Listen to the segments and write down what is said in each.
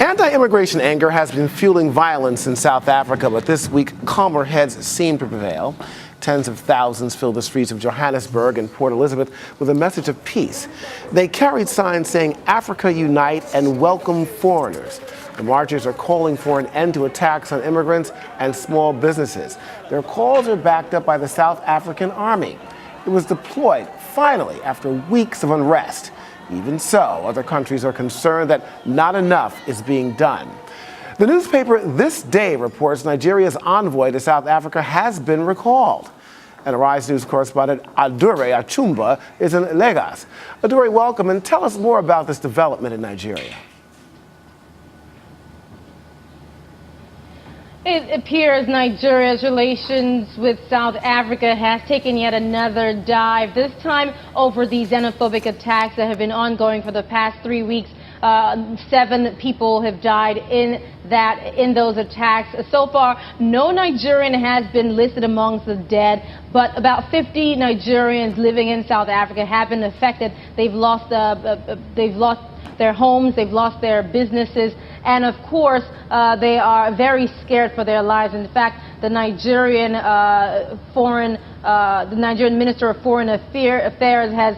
Anti-immigration anger has been fueling violence in South Africa, but this week calmer heads seem to prevail. Tens of thousands filled the streets of Johannesburg and Port Elizabeth with a message of peace. They carried signs saying, "Africa unite and welcome foreigners." The marchers are calling for an end to attacks on immigrants and small businesses. Their calls are backed up by the South African Army. It was deployed, finally, after weeks of unrest. Even so, other countries are concerned that not enough is being done. The newspaper This Day reports Nigeria's envoy to South Africa has been recalled. And Arise News correspondent Adaure Achumba is in Lagos. Adaure, welcome, and tell us more about this development in Nigeria. It appears Nigeria's relations with South Africa has taken yet another dive, this time over the xenophobic attacks that have been ongoing for the past 3 weeks. 7 people have died in those attacks. So far, no Nigerian has been listed amongst the dead, but about 50 Nigerians living in South Africa have been affected. They've lost their homes, they've lost their businesses, and of course, they are very scared for their lives. In fact, the Nigerian Minister of Foreign Affairs has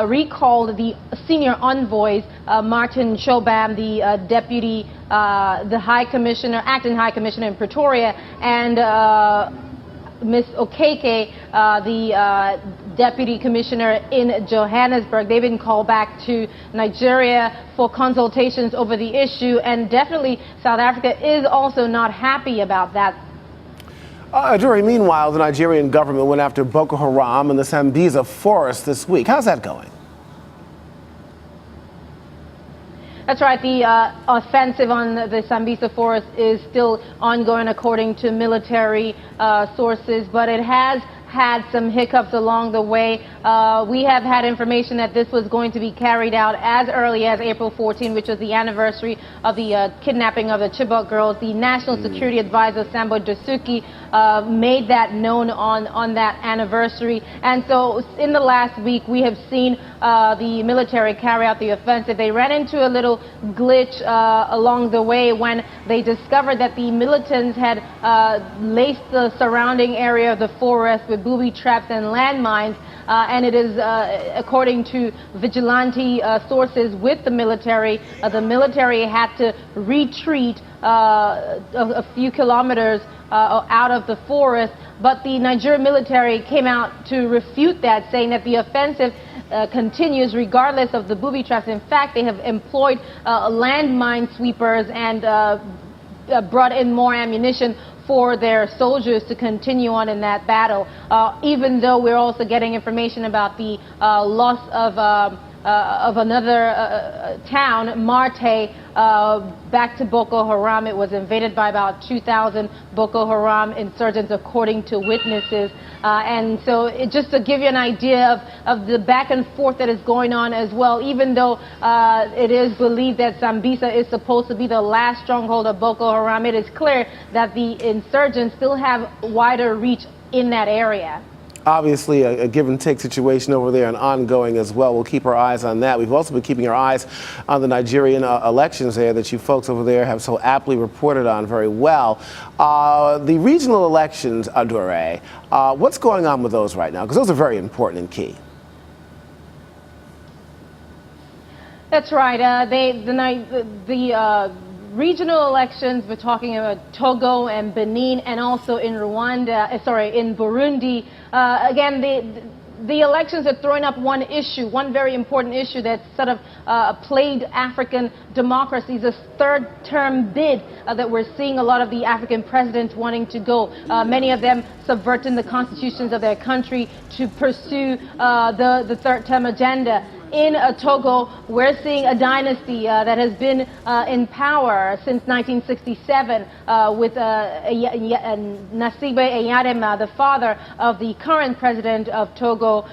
recalled the senior envoys, Martin Chobam, the acting High Commissioner in Pretoria, and Ms. Okeke, the Deputy Commissioner in Johannesburg. They've been called back to Nigeria for consultations over the issue, and definitely South Africa is also not happy about that. Adaure, meanwhile, the Nigerian government went after Boko Haram in the Sambisa forest this week. How's that going? That's right. The offensive on the Sambisa forest is still ongoing, according to military sources, but it has had some hiccups along the way. We have had information that this was going to be carried out as early as April 14, which was the anniversary of the kidnapping of the Chibok girls. The National Security Advisor, Sambo Dasuki, made that known on that anniversary. And so in the last week, we have seen the military carry out the offensive. They ran into a little glitch along the way when they discovered that the militants had laced the surrounding area of the forest with booby traps and landmines, and it is, according to vigilante sources with the military had to retreat a few kilometers out of the forest, but the Nigerian military came out to refute that, saying that the offensive continues regardless of the booby traps. In fact, they have employed landmine sweepers and brought in more ammunition for their soldiers to continue on in that battle, even though we're also getting information about the loss of another town, Marte, back to Boko Haram. It was invaded by about 2,000 Boko Haram insurgents, according to witnesses. And so just to give you an idea of the back and forth that is going on as well, even though it is believed that Sambisa is supposed to be the last stronghold of Boko Haram, it is clear that the insurgents still have wider reach in that area. Obviously, a give-and-take situation over there and ongoing as well. We'll keep our eyes on that. We've also been keeping our eyes on the Nigerian elections there that you folks over there have so aptly reported on very well. The regional elections, Adaure, what's going on with those right now? Because those are very important and key. That's right. The regional elections, we're talking about Togo and Benin, and also in in Burundi. Again, the elections are throwing up one very important issue that's sort of plagued African democracies, a third-term bid that we're seeing a lot of the African presidents wanting to go, many of them subverting the constitutions of their country to pursue the third-term agenda. In Togo, we're seeing a dynasty that has been in power since 1967 with Nasibe Eyadema, the father of the current president of Togo,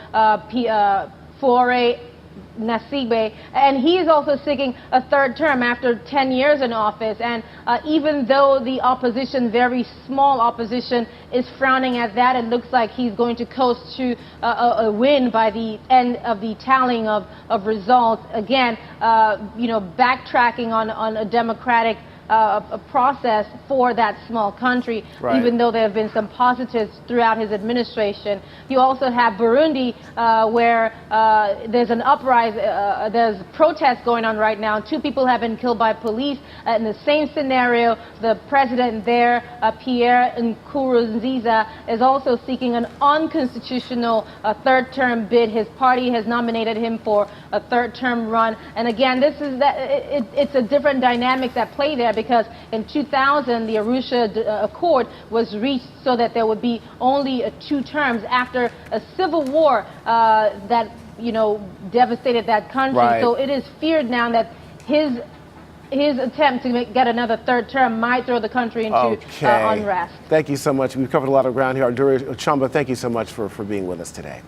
Nasibe, and he is also seeking a third term after 10 years in office. And even though the opposition, very small opposition, is frowning at that, it looks like he's going to coast to a win by the end of the tallying of results. Again, backtracking on a democratic a process for that small country, right, even though there have been some positives throughout his administration. You also have Burundi, where there's an uprising, there's protests going on right now. 2 people have been killed by police. In the same scenario, the president there, Pierre Nkurunziza, is also seeking an unconstitutional third-term bid. His party has nominated him for a third-term run. And again, it's a different dynamics at play there, because in 2000, the Arusha Accord was reached so that there would be only 2 terms after a civil war that, devastated that country. Right. So it is feared now that his attempt to get another third term might throw the country into unrest. Thank you so much. We've covered a lot of ground here. Adaure Achumba, thank you so much for being with us today.